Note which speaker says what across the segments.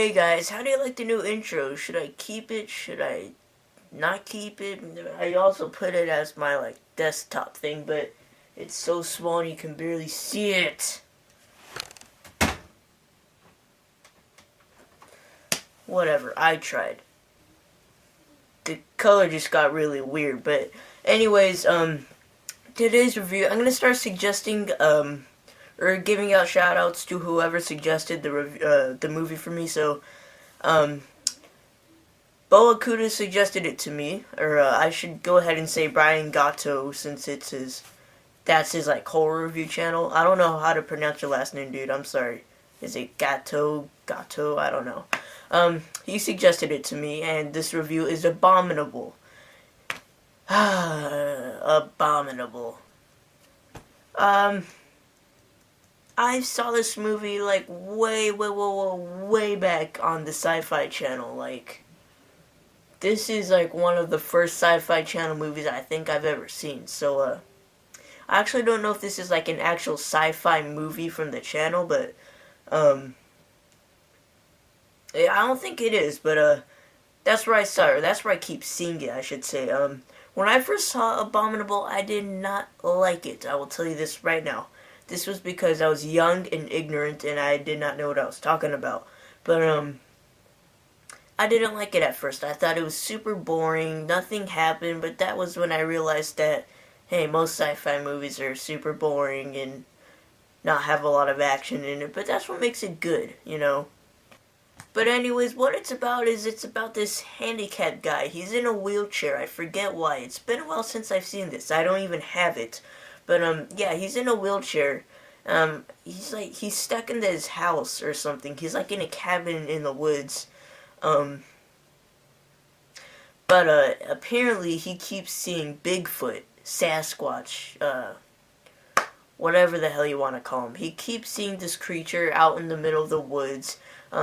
Speaker 1: Hey guys, how do you like the new intro? Should I keep it? Should I not keep it? I also put it as my desktop thing, but it's so small and you can barely see it. Whatever, I tried. The color just got really weird, but anyways, today's review, I'm gonna start suggesting, or giving out shout outs to whoever suggested the movie for me. So, Boa Kuda suggested it to me, or I should go ahead and say Brian Gatto, since that's his horror review channel. I don't know how to pronounce your last name, dude. I'm sorry. Is it Gatto? I don't know. He suggested it to me, and this review is Abominable. Abominable. I saw this movie way back on the SyFy channel. This is one of the first SyFy channel movies I think I've ever seen. So I actually don't know if this is an actual SyFy movie from the channel, but yeah, I don't think it is, but that's where I saw it, or that's where I keep seeing it, I should say. When I first saw Abominable, I did not like it. I will tell you this right now. This was because I was young and ignorant and I did not know what I was talking about. But I didn't like it at first. I thought it was super boring, nothing happened, but that was when I realized that, hey, most sci-fi movies are super boring and not have a lot of action in it, but that's what makes it good, you know? But anyways, what it's about is it's about this handicapped guy. He's in a wheelchair. I forget why. It's been a while since I've seen this. I don't even have it. But yeah, he's in a wheelchair. He's stuck in his house or something. He's in a cabin in the woods. But apparently he keeps seeing Bigfoot, Sasquatch, whatever the hell you want to call him. He keeps seeing this creature out in the middle of the woods.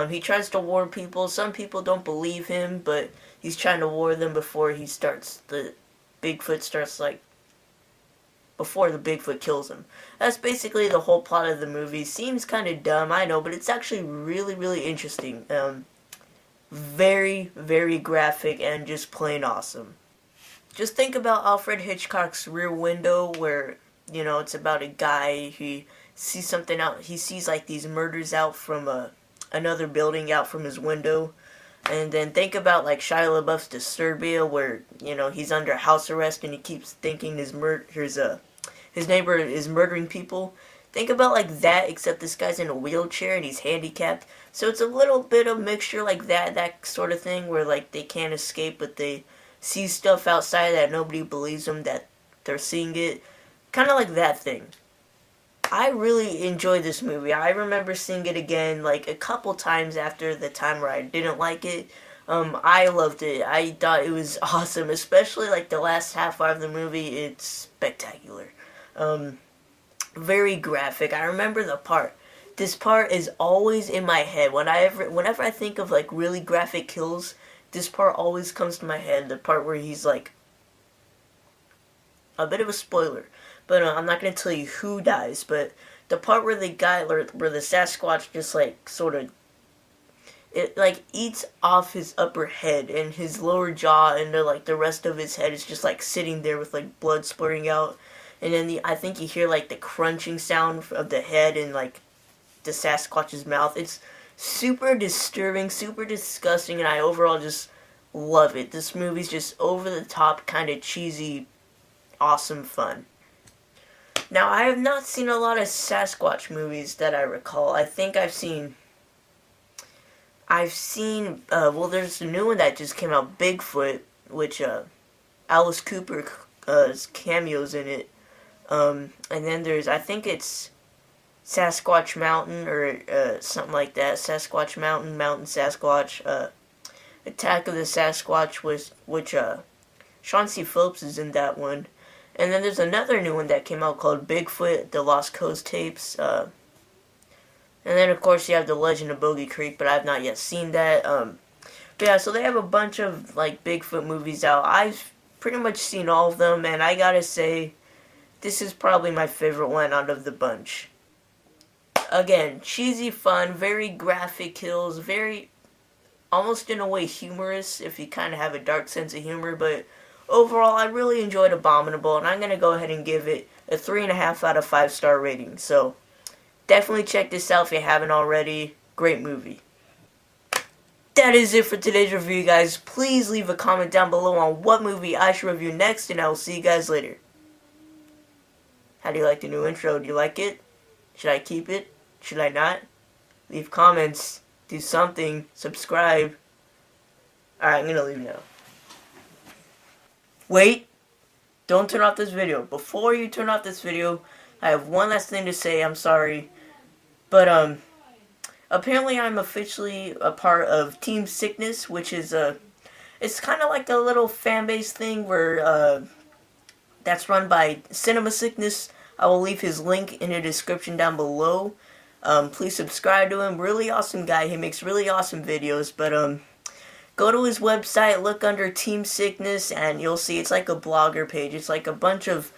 Speaker 1: He tries to warn people. Some people don't believe him, but he's trying to warn them before the Bigfoot kills him. That's basically the whole plot of the movie. Seems kind of dumb, I know, but it's actually really, really interesting. Very, very graphic and just plain awesome. Just think about Alfred Hitchcock's Rear Window, where, it's about a guy, he sees something out, he sees these murders out from another building out from his window. And then think about Shia LaBeouf's Disturbia, where he's under house arrest and he keeps thinking his neighbor is murdering people. Think about that, except this guy's in a wheelchair and he's handicapped. So it's a little bit of mixture that sort of thing, where they can't escape, but they see stuff outside that nobody believes them that they're seeing it. Kind of like that thing. I really enjoyed this movie. I remember seeing it again a couple times after the time where I didn't like it. I loved it. I thought it was awesome, especially the last half hour of the movie. It's spectacular. Very graphic. I remember the part. This part is always in my head. Whenever I think of really graphic kills, this part always comes to my head. The part where he's a bit of a spoiler, but I'm not going to tell you who dies, but the part where the Sasquatch just eats off his upper head and his lower jaw, and the rest of his head is just sitting there with blood splurting out. And then I think you hear the crunching sound of the head and the Sasquatch's mouth. It's super disturbing, super disgusting, and I overall just love it. This movie's just over the top, kind of cheesy, awesome fun. Now, I have not seen a lot of Sasquatch movies that I recall. I think I've seen, there's a new one that just came out, Bigfoot, which, Alice Cooper, cameos in it. And then I think it's Sasquatch Mountain, or, something like that. Sasquatch Mountain, Mountain Sasquatch, Attack of the Sasquatch, which Sean C. Phillips is in that one. And then there's another new one that came out called Bigfoot, The Lost Coast Tapes. And then, of course, you have The Legend of Bogey Creek, but I've not yet seen that. But yeah, so they have a bunch of, Bigfoot movies out. I've pretty much seen all of them, and I gotta say, this is probably my favorite one out of the bunch. Again, cheesy fun, very graphic kills, very almost in a way humorous if you kind of have a dark sense of humor, but overall I really enjoyed Abominable, and I'm going to go ahead and give it a 3.5 out of 5-star rating. So definitely check this out if you haven't already. Great movie. That is it for today's review, guys. Please leave a comment down below on what movie I should review next, and I will see you guys later. How do you like the new intro? Do you like it? Should I keep it? Should I not? Leave comments. Do something. Subscribe. Alright, I'm gonna leave now. Wait. Don't turn off this video. Before you turn off this video, I have one last thing to say. I'm sorry. But, apparently I'm officially a part of Team Sickness, which is, it's kind of like a little fan base thing where, that's run by Cinema Sickness. I will leave his link in the description down below. Please subscribe to him. Really awesome guy. He makes really awesome videos. But go to his website, look under Team Sickness, and you'll see it's like a blogger page. It's like a bunch of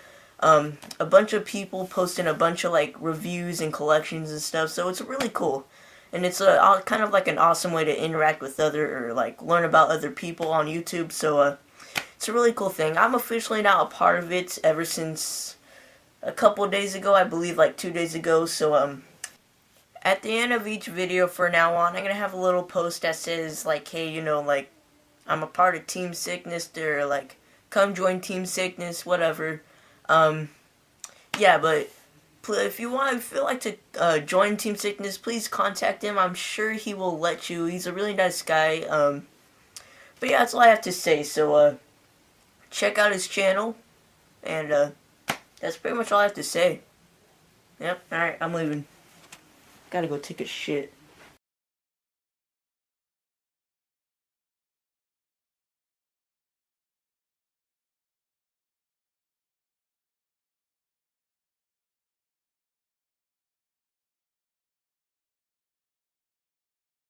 Speaker 1: people posting a bunch of like reviews and collections and stuff. So it's really cool, and it's kind of like an awesome way to interact with or like learn about other people on YouTube. So it's a really cool thing. I'm officially now a part of it ever since a couple of days ago. I believe like 2 days ago. So at the end of each video from now on, I'm going to have a little post that says, like, hey, you know, like, I'm a part of Team Sickness, or, like, come join Team Sickness, whatever. Yeah, but if you feel like to join Team Sickness, please contact him. I'm sure he will let you. He's a really nice guy. But yeah, that's all I have to say. So, check out his channel, and, that's pretty much all I have to say. Yep, alright, I'm leaving. Gotta go take a shit.